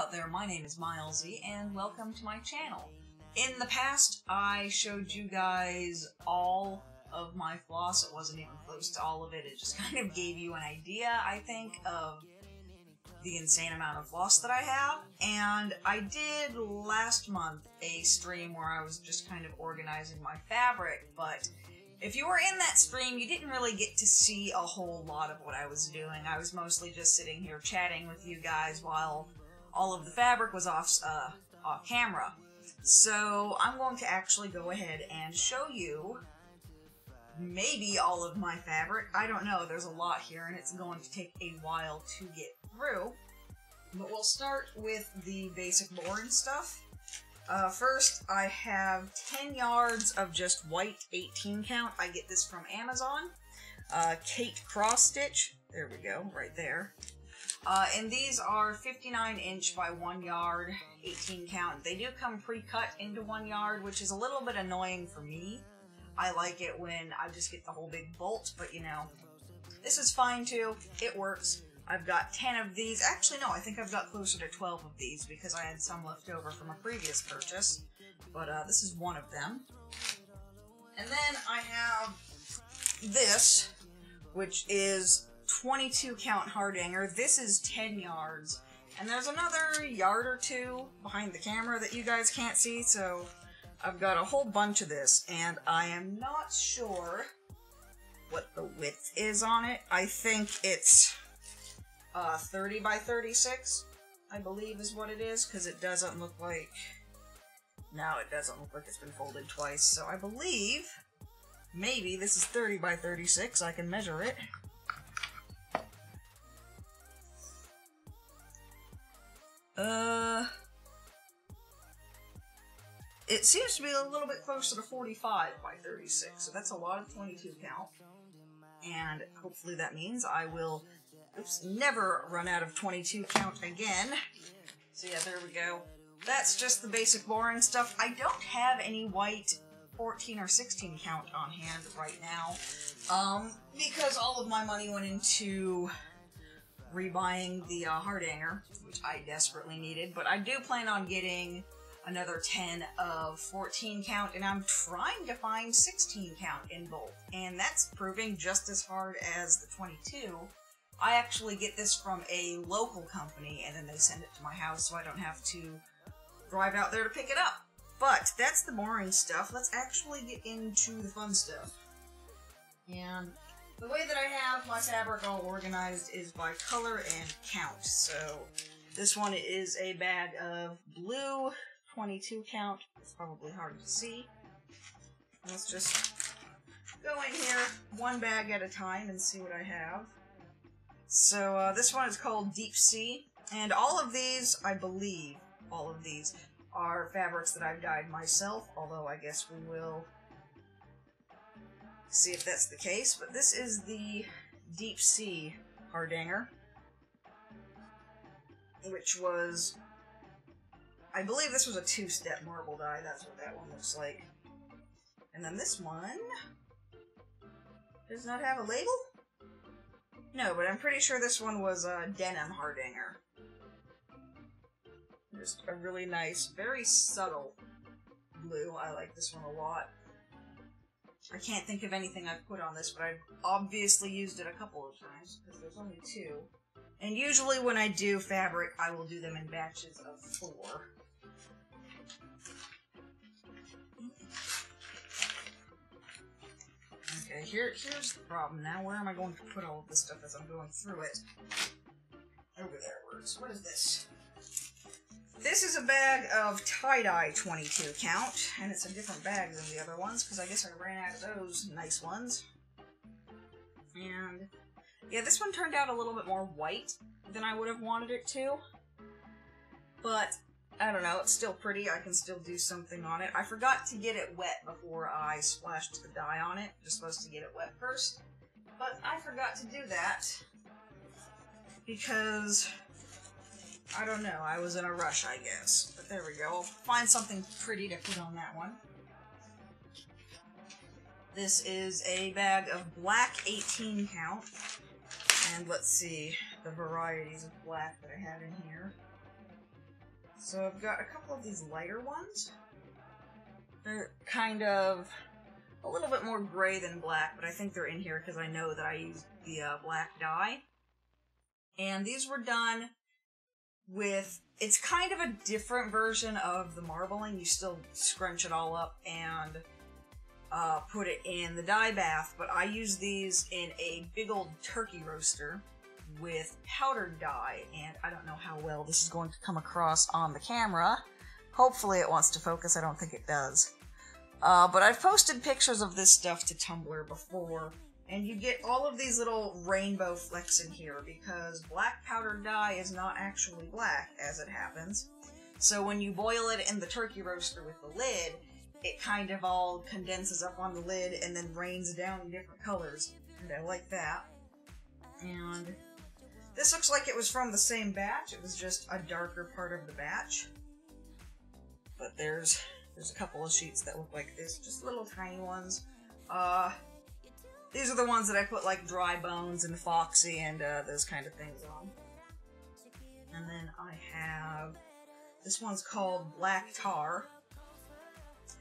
out there, my name is Milesy, and welcome to my channel. In the past, I showed you guys all of my floss. It wasn't even close to all of it, it just kind of gave you an idea, I think, of the insane amount of floss that I have. And I did last month a stream where I was just kind of organizing my fabric, but if you were in that stream, you didn't really get to see a whole lot of what I was doing. I was mostly just sitting here chatting with you guys while all of the fabric was off camera. So I'm going to actually go ahead and show you maybe all of my fabric. I don't know, there's a lot here and it's going to take a while to get through. But we'll start with the basic boring stuff. First, I have 10 yards of just white 18 count. I get this from Amazon. Kate cross stitch. There we go, right there. And these are 59 inch by 1 yard, 18 count. They do come pre-cut into 1 yard, which is a little bit annoying for me. I like it when I just get the whole big bolt, but you know, this is fine too. It works. I've got 10 of these. Actually, no, I think I've got closer to 12 of these because I had some left over from a previous purchase. But this is one of them. And then I have this, which is 22 count Hardanger. This is 10 yards. And there's another yard or two behind the camera that you guys can't see, so I've got a whole bunch of this, and I am not sure what the width is on it. I think it's 30 by 36, I believe is what it is, because it doesn't look like... No, it doesn't look like it's been folded twice, so I believe maybe this is 30 by 36. I can measure it. It seems to be a little bit closer to 45 by 36, so that's a lot of 22 count. And hopefully that means I will, never run out of 22 count again. So yeah, there we go. That's just the basic boring stuff. I don't have any white 14 or 16 count on hand right now, because all of my money went into rebuying the Hardanger, which I desperately needed, but I do plan on getting another 10 of 14 count, and I'm trying to find 16 count in both, and that's proving just as hard as the 22. I actually get this from a local company, and then they send it to my house so I don't have to drive out there to pick it up. But that's the boring stuff. Let's actually get into the fun stuff. And the way that I have my fabric all organized is by color and count. So this one is a bag of blue 22 count. It's probably hard to see. Let's just go in here one bag at a time and see what I have. So this one is called Deep Sea, and all of these, I believe, all of these are fabrics that I've dyed myself, although I guess we will see if that's the case. But this is the Deep Sea Hardanger, which was, I believe this was a 2-step marble dye. That's what that one looks like. And then this one does not have a label? No, but I'm pretty sure this one was a denim Hardanger. Just a really nice, very subtle blue. I like this one a lot. I can't think of anything I've put on this, but I've obviously used it a couple of times, because there's only 2. And usually when I do fabric, I will do them in batches of 4. Okay, here's the problem now. Where am I going to put all of this stuff as I'm going through it? Over there works. What is this? This is a bag of tie-dye 22 count, and it's a different bag than the other ones, because I guess I ran out of those nice ones. And yeah, this one turned out a little bit more white than I would have wanted it to. But I don't know, it's still pretty. I can still do something on it. I forgot to get it wet before I splashed the dye on it. You're supposed to get it wet first. But I forgot to do that because, I don't know, I was in a rush, I guess. But there we go. I'll find something pretty to put on that one. This is a bag of black 18 count. And let's see the varieties of black that I have in here. So I've got a couple of these lighter ones. They're kind of a little bit more gray than black, but I think they're in here because I know that I used the black dye. And these were done with, it's kind of a different version of the marbling. You still scrunch it all up and put it in the dye bath, but I use these in a big old turkey roaster with powdered dye, and I don't know how well this is going to come across on the camera. Hopefully it wants to focus. I don't think it does. But I've posted pictures of this stuff to Tumblr before, and you get all of these little rainbow flecks in here because black powdered dye is not actually black, as it happens. So when you boil it in the turkey roaster with the lid, it kind of all condenses up on the lid and then rains down in different colors, and I like that. And this looks like it was from the same batch. It was just a darker part of the batch. But there's a couple of sheets that look like this, just little tiny ones. These are the ones that I put like dry bones and Foxy and those kind of things on. And then I have, this one's called Black Tar.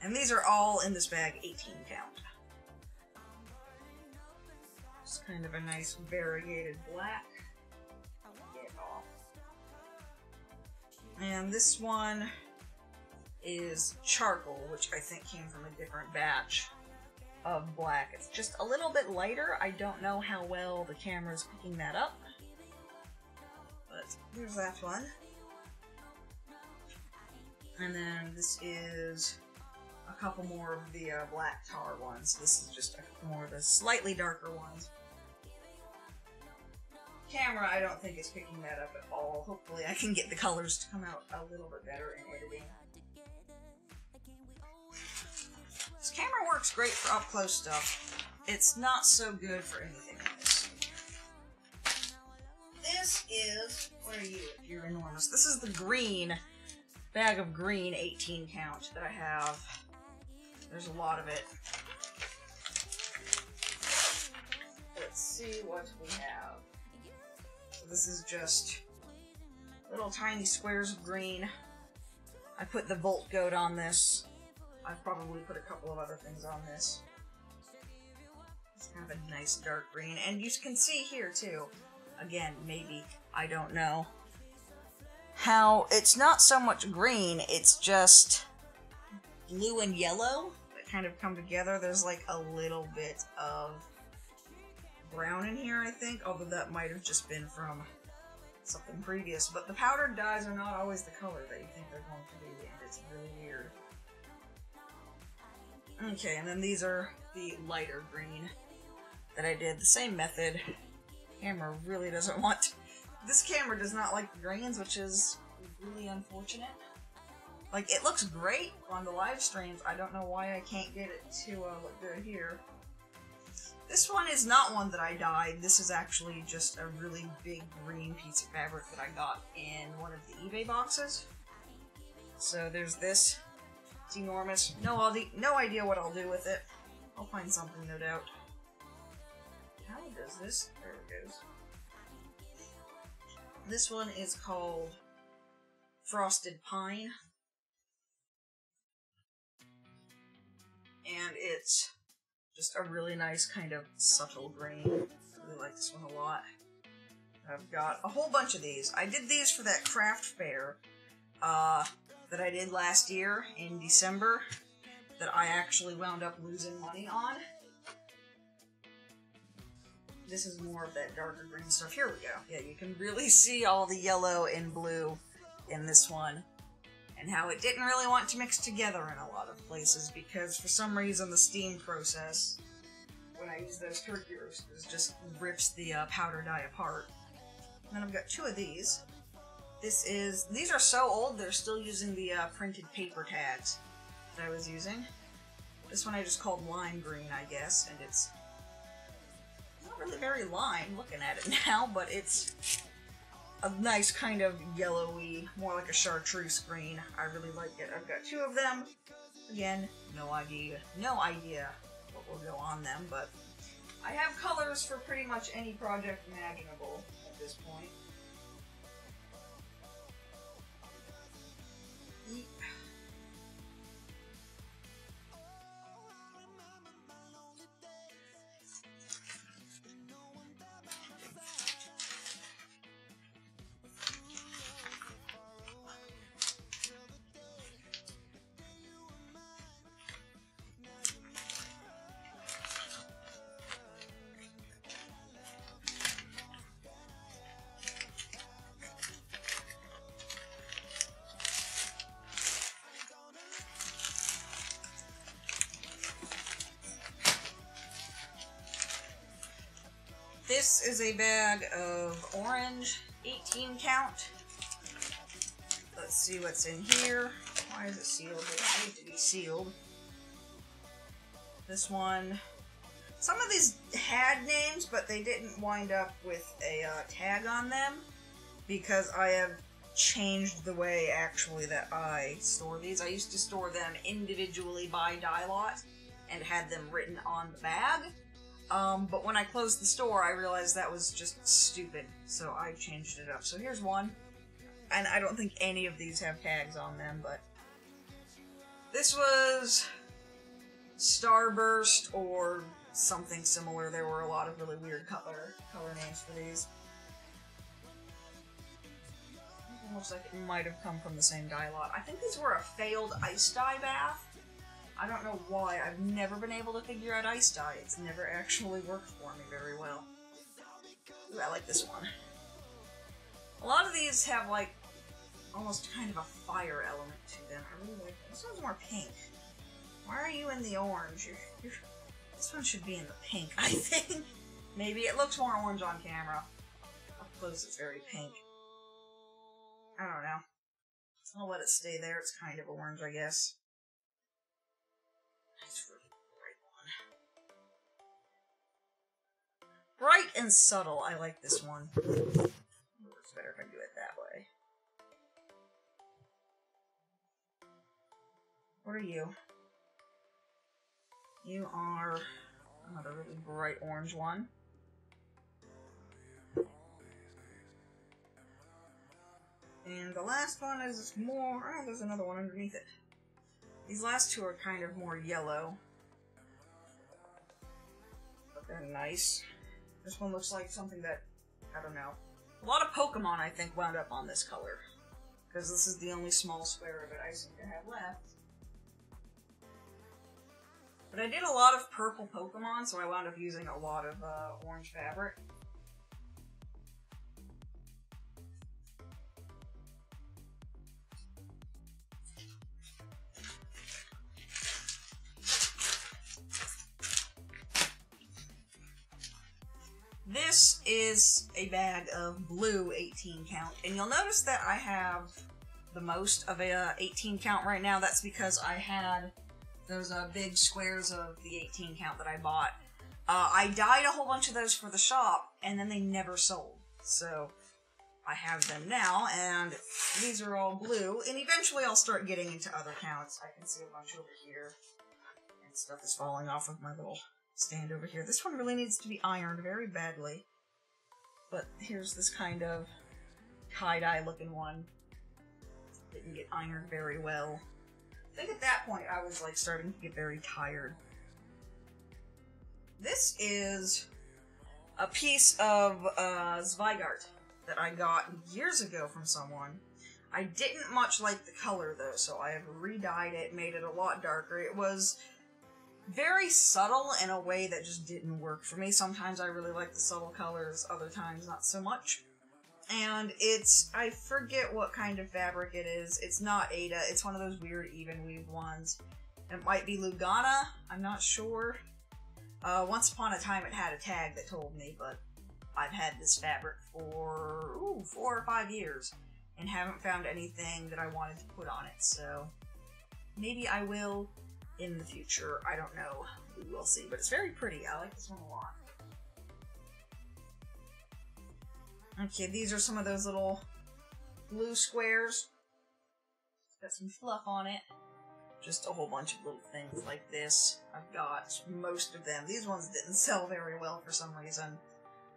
And these are all in this bag, 18 count. It's kind of a nice variegated black. Get off. And this one is charcoal, which I think came from a different batch of black. It's just a little bit lighter. I don't know how well the camera's picking that up. But here's that one. And then this is a couple more of the black tar ones. This is just a couple more of the slightly darker ones. Camera, I don't think is picking that up at all. Hopefully I can get the colors to come out a little bit better in editing. This camera works great for up-close stuff. It's not so good for anything else. This is, what are you? You're enormous. This is the green, bag of green 18 count that I have. There's a lot of it. Let's see what we have. So this is just little tiny squares of green. I put the Volt Goat on this. I've probably put a couple of other things on this. It's kind of a nice dark green. And you can see here too, again, maybe, I don't know, how it's not so much green, it's just blue and yellow that kind of come together. There's like a little bit of brown in here, I think, although that might have just been from something previous. But the powdered dyes are not always the color that you think they're going to be, and it's really weird. Okay, and then these are the lighter green that I did the same method. Camera really doesn't want... This camera does not like the greens, which is really unfortunate. Like, it looks great on the live streams. I don't know why I can't get it to look good here. This one is not one that I dyed. This is actually just a really big green piece of fabric that I got in one of the eBay boxes. So there's this. It's enormous. No idea what I'll do with it. I'll find something, no doubt. How does this? There it goes. This one is called Frosted Pine. And it's just a really nice kind of subtle green. I really like this one a lot. I've got a whole bunch of these. I did these for that craft fair that I did last year in December that I actually wound up losing money on. This is more of that darker green stuff. Here we go. Yeah, you can really see all the yellow and blue in this one. And how it didn't really want to mix together in a lot of places because for some reason the steam process, when I use those turkey roasters, just rips the powder dye apart. And then I've got two of these. These are so old, they're still using the printed paper tags that I was using. This one I just called lime green, I guess, and it's not really very lime looking at it now, but it's a nice kind of yellowy, more like a chartreuse green. I really like it. I've got two of them. Again, no idea what will go on them, but I have colors for pretty much any project imaginable at this point. eat. This is a bag of orange 18 count. Let's see what's in here. Why is it sealed? It doesn't need to be sealed. This one, some of these had names, but they didn't wind up with a tag on them because I have changed the way actually that I store these. I used to store them individually by die lot and had them written on the bag. But when I closed the store, I realized that was just stupid, so I changed it up. So here's one, and I don't think any of these have tags on them, but this was Starburst or something similar. There were a lot of really weird color names for these. It looks like it might have come from the same dye lot. I think these were a failed ice dye bath. I don't know why. I've never been able to figure out ice dye. It's never actually worked for me very well. Ooh, I like this one. A lot of these have, like, almost kind of a fire element to them. I really like that. This one's more pink. Why are you in the orange? This one should be in the pink, I think. Maybe it looks more orange on camera. Up close, it's very pink. I don't know. I'll let it stay there. It's kind of orange, I guess. Nice, really bright one. Bright and subtle. I like this one. It works better if I do it that way. What are you? You are another really bright orange one. And the last one is more... oh, there's another one underneath it. These last two are kind of more yellow. But they're nice. This one looks like something that... I don't know. A lot of Pokemon, I think, wound up on this color. Because this is the only small square of it I seem to have left. But I did a lot of purple Pokemon, so I wound up using a lot of orange fabric. This is a bag of blue 18 count, and you'll notice that I have the most of a 18 count right now. That's because I had those big squares of the 18 count that I bought. I dyed a whole bunch of those for the shop, and then they never sold. So I have them now, and these are all blue, and eventually I'll start getting into other counts. I can see a bunch over here, and stuff is falling off of my little stand over here. This one really needs to be ironed very badly. But here's this kind of tie-dye looking one. Didn't get ironed very well. I think at that point I was like starting to get very tired. This is a piece of Zweigart that I got years ago from someone. I didn't much like the color though, so I have re-dyed it, made it a lot darker. It was very subtle in a way that just didn't work for me. Sometimes I really like the subtle colors, other times not so much. And it's, I forget what kind of fabric it is. It's not Aida, it's one of those weird even weave ones. It might be Lugana, I'm not sure. Once upon a time it had a tag that told me, but I've had this fabric for 4 or 5 years and haven't found anything that I wanted to put on it, so maybe I will in the future. I don't know. We will see, but it's very pretty. I like this one a lot. Okay, these are some of those little blue squares. Got some fluff on it. Just a whole bunch of little things like this. I've got most of them. These ones didn't sell very well for some reason,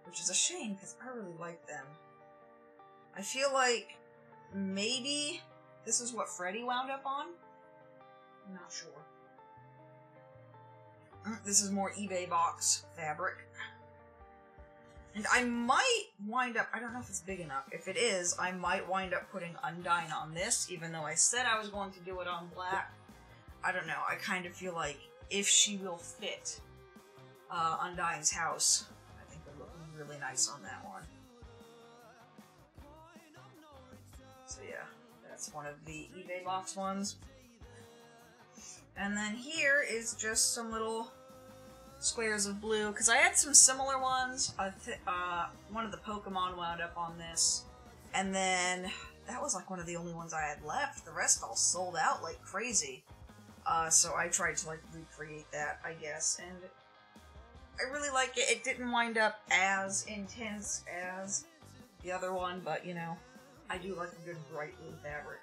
which is a shame because I really like them. I feel like maybe This is what Freddie wound up on? I'm not sure. This is more eBay box fabric. And I might wind up, I don't know if it's big enough. If it is, I might wind up putting Undyne on this, even though I said I was going to do it on black. I don't know, I kind of feel like if she will fit Undyne's house, I think it would look really nice on that one. So yeah, that's one of the eBay box ones. And then here is just some little squares of blue, because I had some similar ones. One of the Pokemon wound up on this, and then that was like one of the only ones I had left. The rest all sold out like crazy. So I tried to like recreate that, I guess, and I really like it. It didn't wind up as intense as the other one, but you know, I do like a good bright blue fabric.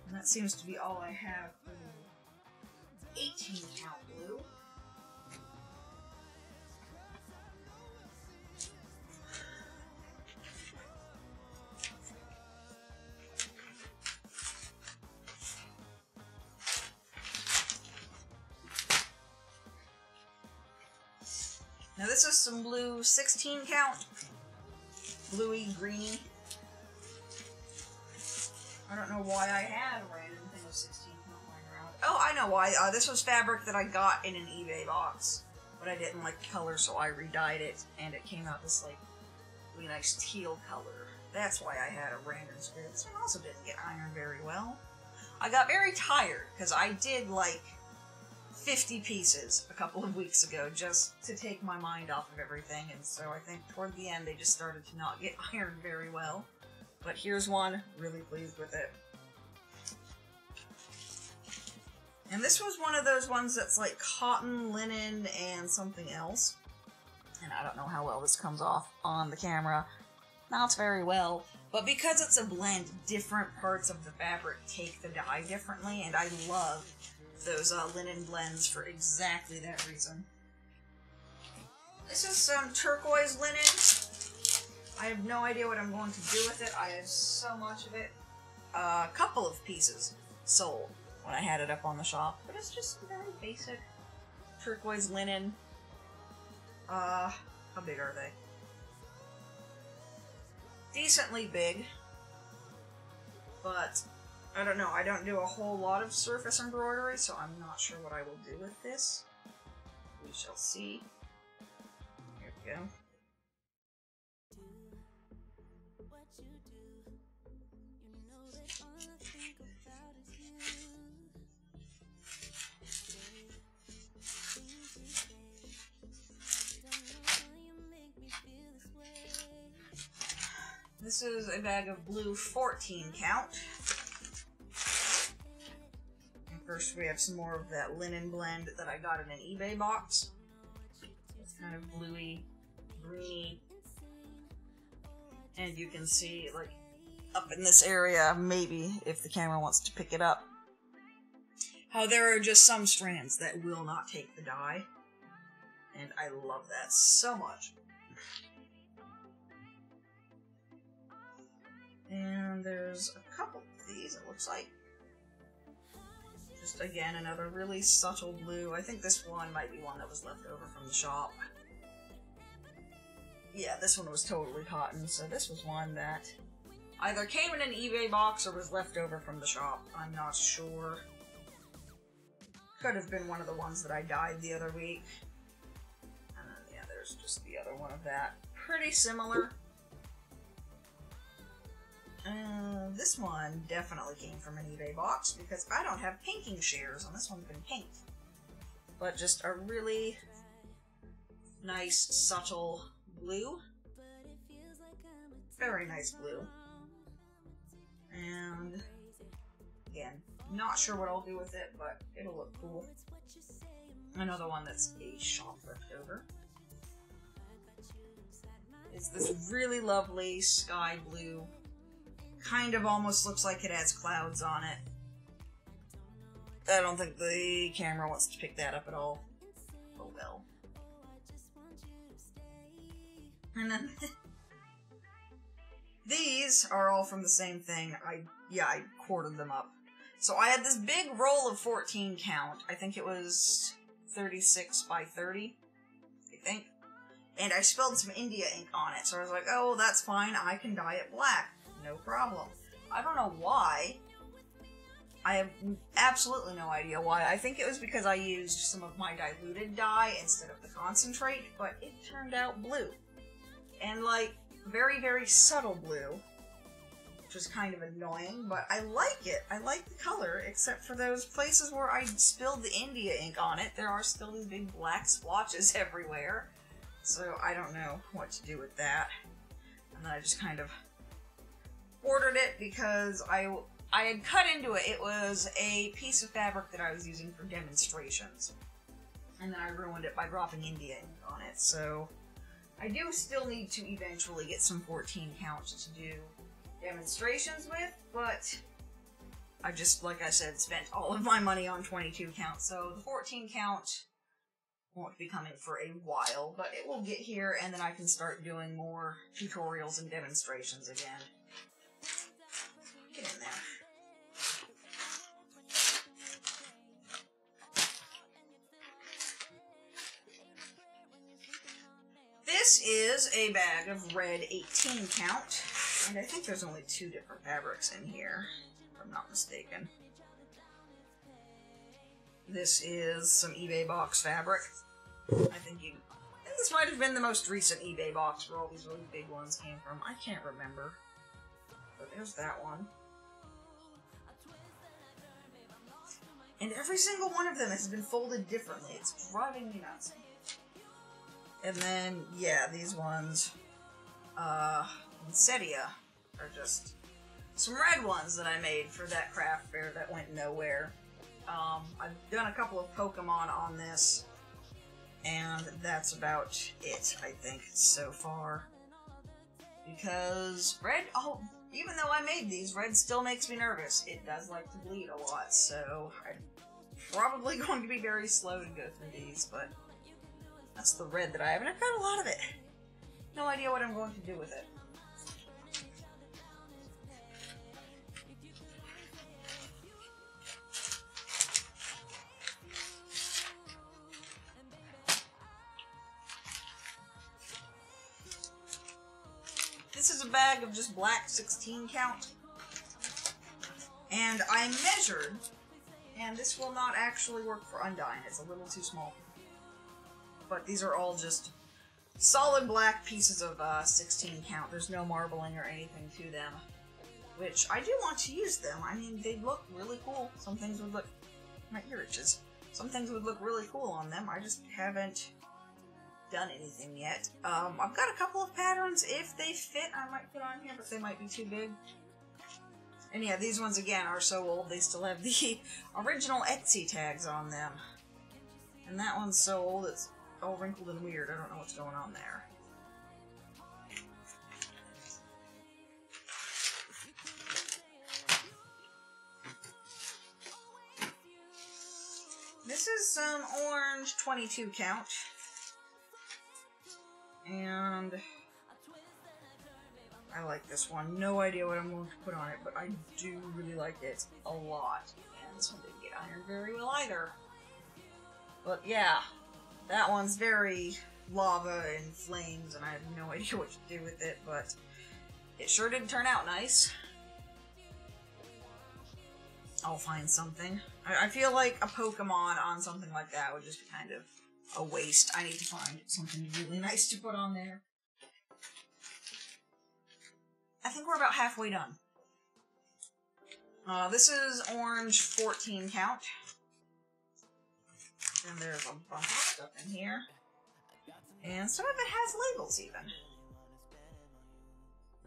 And that seems to be all I have for 18 count blue. Now this is some blue 16 count, bluey, greeny. I don't know why I had a random thing of 16 count lying around. Oh, I know why. This was fabric that I got in an eBay box, but I didn't like the color, so I re-dyed it, and it came out this like really nice teal color. That's why I had a random square. This one also didn't get ironed very well. I got very tired because I did like 50 pieces a couple of weeks ago just to take my mind off of everything, and so I think toward the end they just started to not get ironed very well. But here's one, really pleased with it. And this was one of those ones that's like cotton, linen, and something else. And I don't know how well this comes off on the camera. Not very well. But because it's a blend, different parts of the fabric take the dye differently, and I love those linen blends for exactly that reason. This is some turquoise linen. I have no idea what I'm going to do with it. I have so much of it. A couple of pieces sold when I had it up on the shop, but it's just very basic turquoise linen. How big are they? Decently big, but I don't know, I don't do a whole lot of surface embroidery, so I'm not sure what I will do with this. We shall see. Here we go. This is a bag of blue 14 count. And first we have some more of that linen blend that I got in an eBay box. It's kind of bluey, greeny. And you can see, like, up in this area, maybe, if the camera wants to pick it up, how there are just some strands that will not take the dye. And I love that so much. And there's a couple of these, it looks like. Just, again, another really subtle blue. I think this one might be one that was left over from the shop. Yeah, this one was totally cotton, so this was one that either came in an eBay box or was left over from the shop. I'm not sure. Could have been one of the ones that I dyed the other week. And then, yeah, there's just the other one of that. Pretty similar. This one definitely came from an eBay box because I don't have painting shares on this one's been paint. But just a really nice, subtle blue. Very nice blue. And again, not sure what I'll do with it, but it'll look cool. Another one that's a shop leftover. It's this really lovely sky blue. Kind of almost looks like it has clouds on it. I don't think the camera wants to pick that up at all. Oh well. And then These are all from the same thing. I quartered them up. So I had this big roll of 14 count. I think it was 36 by 30, I think. And I spilled some India ink on it, so I was like, oh, that's fine, I can dye it black. No problem. I don't know why. I have absolutely no idea why. I think it was because I used some of my diluted dye instead of the concentrate, but it turned out blue. And, like, very, very subtle blue, which is kind of annoying, but I like it. I like the color, except for those places where I spilled the India ink on it. There are still these big black splotches everywhere. So I don't know what to do with that. And then I just kind of ordered it because I had cut into it. It was a piece of fabric that I was using for demonstrations. And then I ruined it by dropping India ink on it. So I do still need to eventually get some 14 counts to do demonstrations with, but I just, like I said, spent all of my money on 22 count. So the 14 count won't be coming for a while, but it will get here, and then I can start doing more tutorials and demonstrations again. Get in there. This is a bag of red 18 count, and I think there's only 2 different fabrics in here, if I'm not mistaken. This is some eBay box fabric. I think this might have been the most recent eBay box where all these really big ones came from. I can't remember. But there's that one. And every single one of them has been folded differently. It's driving me nuts. And then, yeah, these ones, Insedia, are just some red ones that I made for that craft fair that went nowhere. I've done a couple of Pokemon on this, and that's about it, I think, so far. Because red, even though I made these, red still makes me nervous. It does like to bleed a lot, so I'm probably going to be very slow to go through these, but that's the red that I have, and I've got a lot of it. No idea what I'm going to do with it. This is a bag of just black 16 count, and I measured, and this will not actually work for undying. It's a little too small. But these are all just solid black pieces of 16 count. There's no marbling or anything to them, which I do want to use them. I mean, they look really cool. Some things would look, my ear itches. Some things would look really cool on them. I just haven't done anything yet. I've got a couple of patterns. If they fit, I might put on here, but they might be too big. And yeah, these ones again are so old, they still have the original Etsy tags on them. And that one's so old, it's all wrinkled and weird. I don't know what's going on there. This is some orange 22 count. And I like this one. No idea what I'm going to put on it, but I do really like it a lot. And this one didn't get ironed very well either. But yeah, that one's very lava and flames, and I have no idea what to do with it, but it sure did turn out nice. I'll find something. I feel like a Pokemon on something like that would just be kind of a waste. I need to find something really nice to put on there. I think we're about halfway done. This is orange 14 count. And there's a bunch of stuff in here. And some of it has labels even.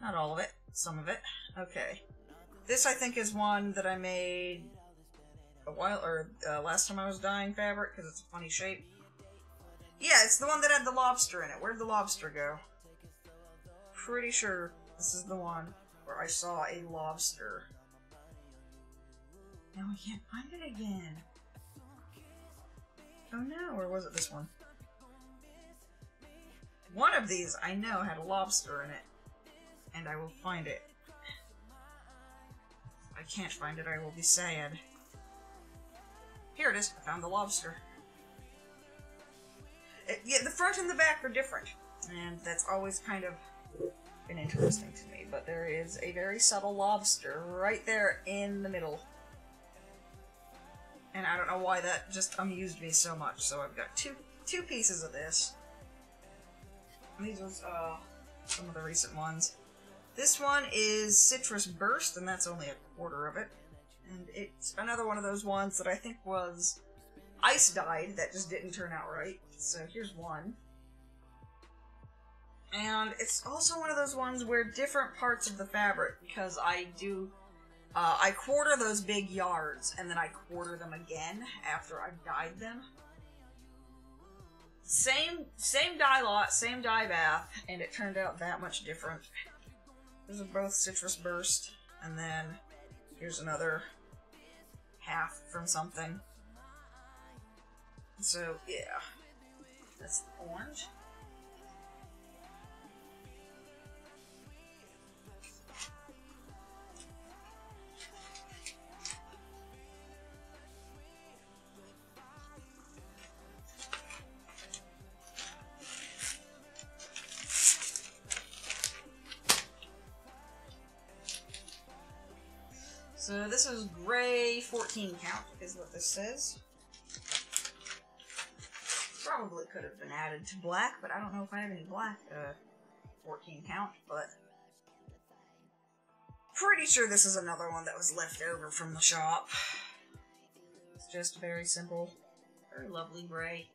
Not all of it, some of it. Okay. This I think is one that I made a while, or last time I was dyeing fabric, because it's a funny shape. Yeah, it's the one that had the lobster in it. Where'd the lobster go? Pretty sure this is the one where I saw a lobster. Now I can't find it again. Oh no, or was it this one? One of these, I know, had a lobster in it. and I will find it. If I can't find it, I will be sad. Here it is. I found the lobster. Yeah, the front and the back are different, and that's always kind of been interesting to me, but there is a very subtle lobster right there in the middle. And I don't know why that just amused me so much, so I've got two pieces of this. And these are some of the recent ones. This one is Citrus Burst, and that's only a quarter of it. And it's another one of those ones that I think was ice dyed that just didn't turn out right. So here's one. And it's also one of those ones where different parts of the fabric, because I quarter those big yards, and then I quarter them again after I've dyed them. Same dye lot, same dye bath, and it turned out that much different. These are both Citrus Burst, and then here's another half from something. So, yeah. That's the orange. So this is gray 14 count, is what this says. Probably could have been added to black, but I don't know if I have any black 14 count, but pretty sure this is another one that was left over from the shop. It's just very simple, very lovely gray.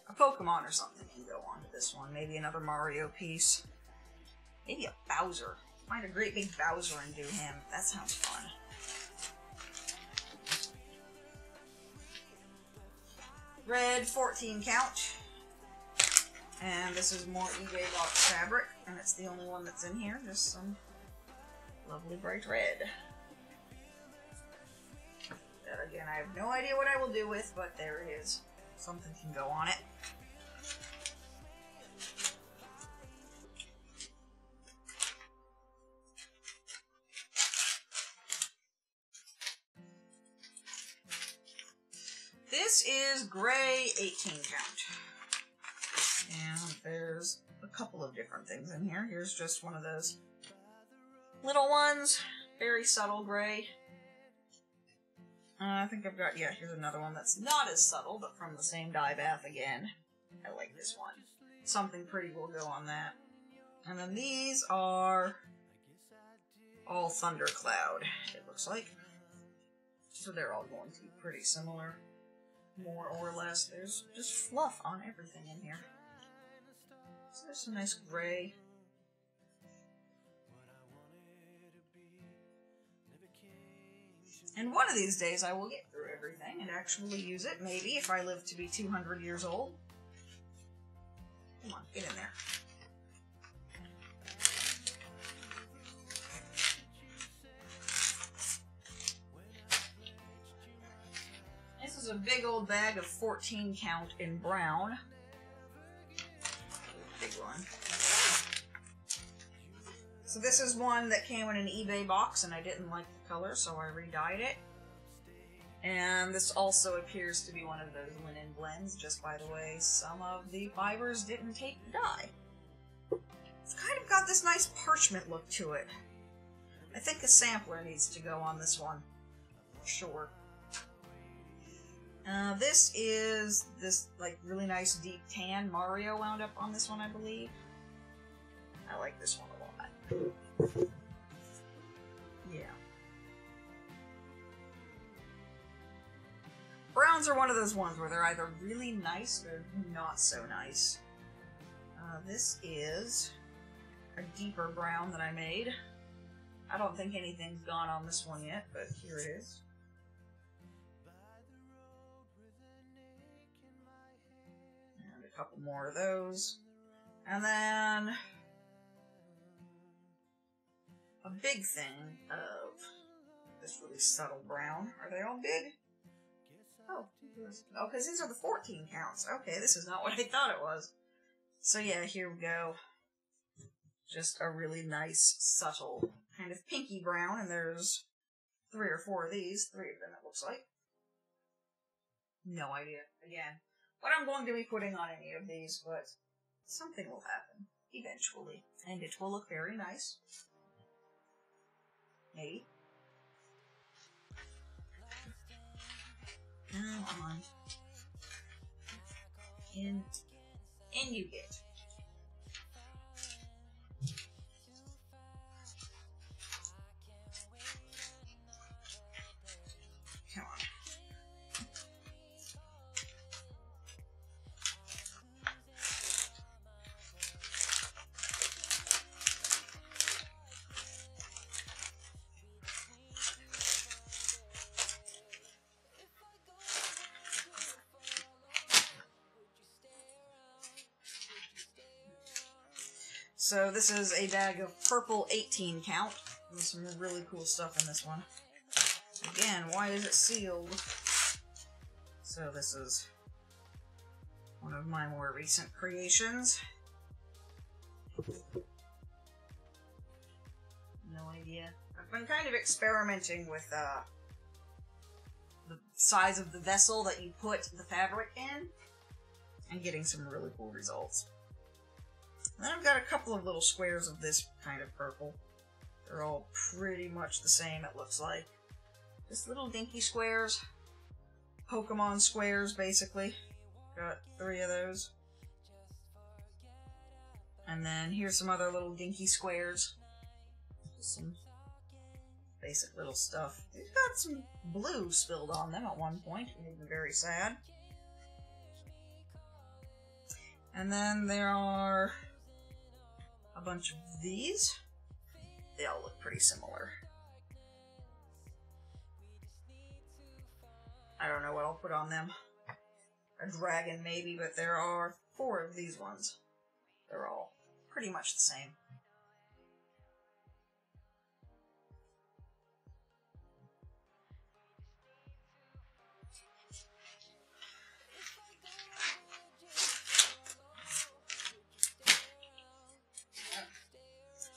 A Pokemon or something can go on to this one. Maybe another Mario piece. Maybe a Bowser. Find a great big Bowser and do him. That sounds fun. Red 14 count. And this is more eBay box fabric, and it's the only one that's in here. Just some lovely bright red. That again, I have no idea what I will do with, but there it is. Something can go on it. This is gray 18 count. And there's a couple of different things in here. Here's just one of those little ones. Very subtle gray. I think I've got, yeah, here's another one that's not as subtle, but from the same dye bath again. I like this one. Something pretty will go on that. And then these are all Thundercloud, it looks like. So they're all going to be pretty similar. More or less. There's just fluff on everything in here. So there's some nice gray. And one of these days I will get through everything and actually use it, maybe, if I live to be 200 years old. Come on, get in there. This is a big old bag of 14 count in brown. Big one. So this is one that came in an eBay box and I didn't like the color, so I re-dyed it. And this also appears to be one of those linen blends, just by the way, some of the fibers didn't take the dye. It's kind of got this nice parchment look to it. I think a sampler needs to go on this one, for sure. This is this, like, really nice deep tan. Mario wound up on this one, I believe. I like this one a lot. Yeah. Browns are one of those ones where they're either really nice or not so nice. This is a deeper brown that I made. I don't think anything's gone on this one yet, but here it is. And a couple more of those. And then a big thing of this really subtle brown. Are they all big? Oh, because these are the 14 counts. Okay, this is not what I thought it was. So yeah, here we go. Just a really nice, subtle, kind of pinky brown, and there's 3 or 4 of these. 3 of them, it looks like. No idea, again, what I'm going to be putting on any of these, but something will happen, eventually, and it will look very nice. Maybe. Come on. In you get. Come on. So this is a bag of purple 18 count. There's some really cool stuff in this one. Again, why is it sealed? So this is one of my more recent creations. No idea. I've been kind of experimenting with the size of the vessel that you put the fabric in and getting some really cool results. And then I've got a couple of little squares of this kind of purple. They're all pretty much the same, it looks like. Just little dinky squares. Pokemon squares, basically. Got 3 of those. And then here's some other little dinky squares. Just some basic little stuff. They've got some blue spilled on them at one point. It made me very sad. And then there are a bunch of these. They all look pretty similar. I don't know what I'll put on them. A dragon maybe, but there are 4 of these ones. They're all pretty much the same.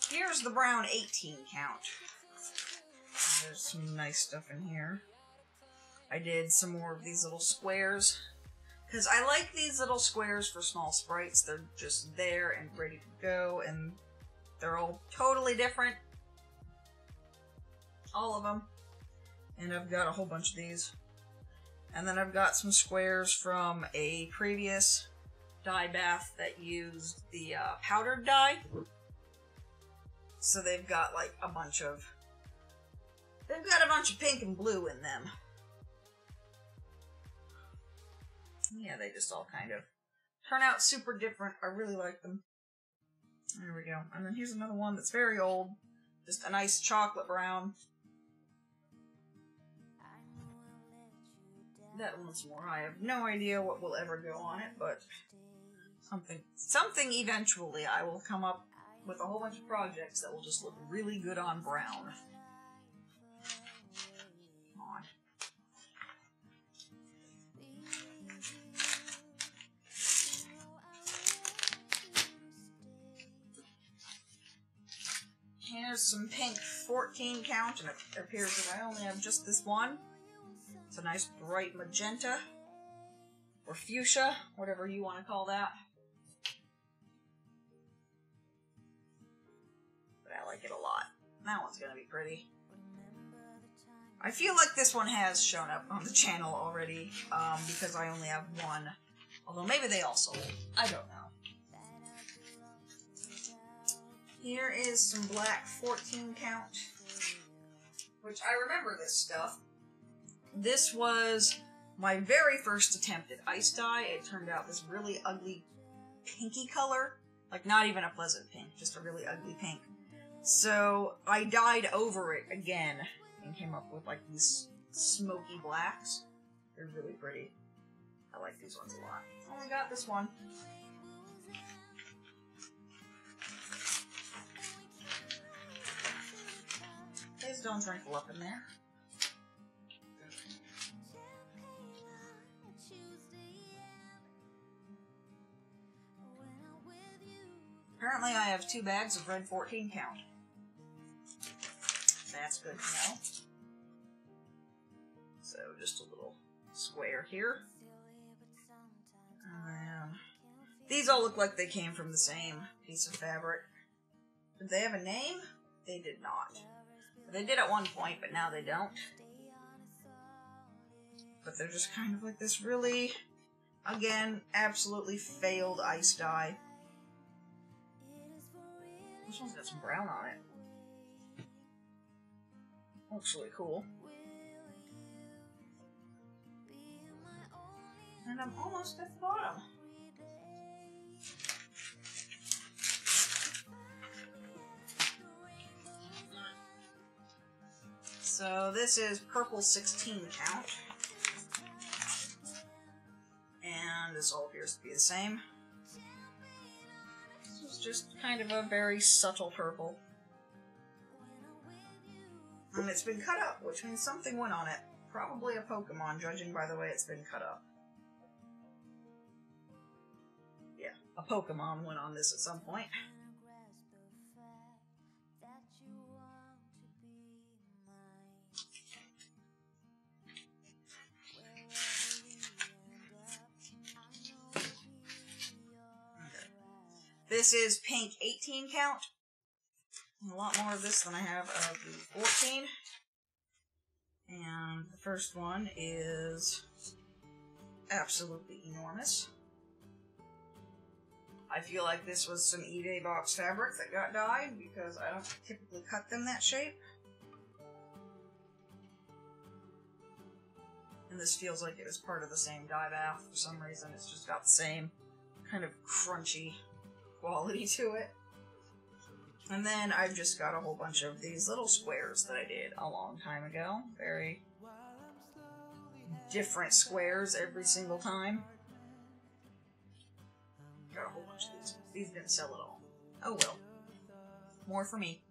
Here's the brown 18 count. There's some nice stuff in here. I did some more of these little squares, because I like these little squares for small sprites. They're just there and ready to go, and they're all totally different. All of them. And I've got a whole bunch of these. And then I've got some squares from a previous dye bath that used the powdered dye. So they've got like a bunch of... They've got a bunch of pink and blue in them. Yeah, they just all kind of turn out super different. I really like them. There we go. And then here's another one that's very old. Just a nice chocolate brown. That one's more. I have no idea what will ever go on it, but something eventually I will come up with a whole bunch of projects that will just look really good on brown. Come on. Here's some pink 14 count, and it appears that I only have just this one. It's a nice bright magenta, or fuchsia, whatever you want to call that. But I like it a lot. That one's gonna be pretty. I feel like this one has shown up on the channel already, because I only have one. Although maybe they all sold. I don't know. Here is some black 14 count, which I remember this stuff. This was my very first attempt at ice dye. It turned out this really ugly pinky color. Like, not even a pleasant pink, just a really ugly pink. So I dyed over it again and came up with like these smoky blacks. They're really pretty. I like these ones a lot. I only got this one. Please don't wrinkle up in there. Apparently apparently I have 2 bags of red 14 count. That's good to know. So just a little square here. These all look like they came from the same piece of fabric. Did they have a name? They did not. They did at one point, but now they don't. But they're just kind of like this really, again, absolutely failed ice dye. This one's got some brown on it. Looks really cool. And I'm almost at the bottom. So this is purple 16 count. And this all appears to be the same. This is just kind of a very subtle purple. And it's been cut up, which means something went on it. Probably a Pokemon, judging by the way it's been cut up. Yeah, a Pokemon went on this at some point. This is pink 18 count. A lot more of this than I have of the 14. And the first one is absolutely enormous. I feel like this was some eBay box fabric that got dyed because I don't typically cut them that shape. And this feels like it was part of the same dye bath for some reason. It's just got the same kind of crunchy quality to it. And then I've just got a whole bunch of these little squares that I did a long time ago. Very different squares every single time. Got a whole bunch of these. These didn't sell at all. Oh well. More for me.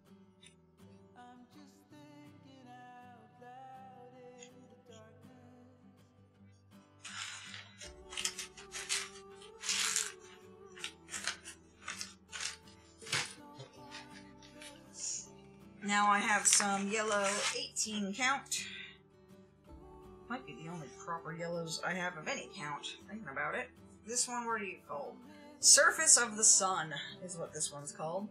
Now I have some yellow 18 count. Might be the only proper yellows I have of any count, thinking about it. This one, what are you called? Surface of the Sun is what this one's called.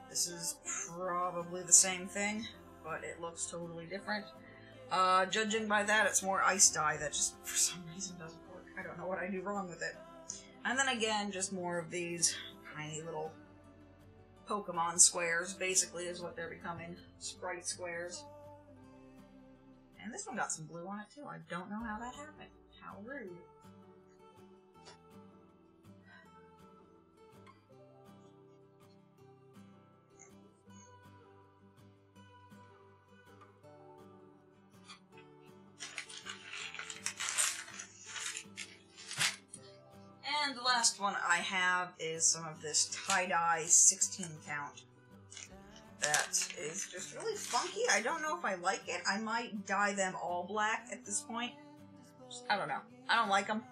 This is probably the same thing, but it looks totally different. Judging by that, it's more ice dye that just, for some reason, doesn't work. I don't know what I do wrong with it. And then again, just more of these tiny little Pokemon squares, basically, is what they're becoming. Sprite squares. And this one got some blue on it, too. I don't know how that happened. How rude. And the last one I have is some of this tie-dye 16 count. That is just really funky. I don't know if I like it. I might dye them all black at this point. I don't know. I don't like them.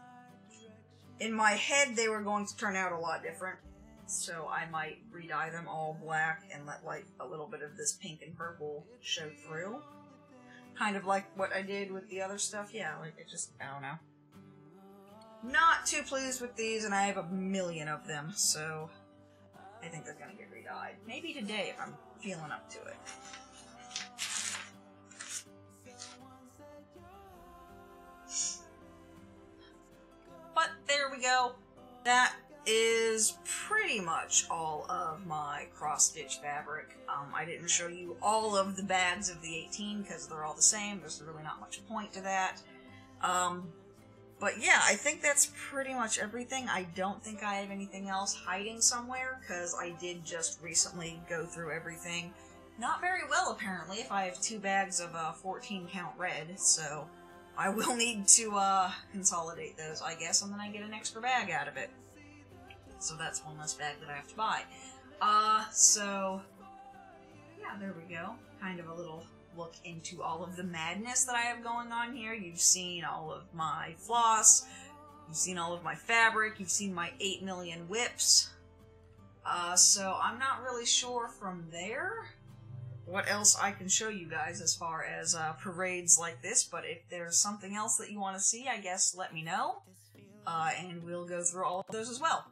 In my head, they were going to turn out a lot different. So I might re-dye them all black and let like a little bit of this pink and purple show through. Kind of like what I did with the other stuff. Yeah, like it just, I don't know. Not too pleased with these, and I have a million of them, so I think they're gonna get re-dyed. Maybe today if I'm feeling up to it. But there we go. That is pretty much all of my cross-stitch fabric. I didn't show you all of the bags of the 18 because they're all the same. There's really not much point to that. But yeah, I think that's pretty much everything. I don't think I have anything else hiding somewhere, because I did just recently go through everything. Not very well, apparently, if I have 2 bags of 14 count red, so I will need to consolidate those, I guess, and then I get an extra bag out of it. So that's one less bag that I have to buy. So, yeah, there we go. Kind of a little look into all of the madness that I have going on here. You've seen all of my floss, you've seen all of my fabric, you've seen my 8 million whips. So I'm not really sure from there what else I can show you guys as far as parades like this, but if there's something else that you want to see, I guess let me know, and we'll go through all of those as well.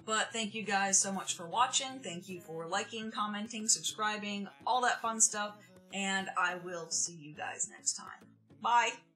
But thank you guys so much for watching, thank you for liking, commenting, subscribing, all that fun stuff, and I will see you guys next time. Bye!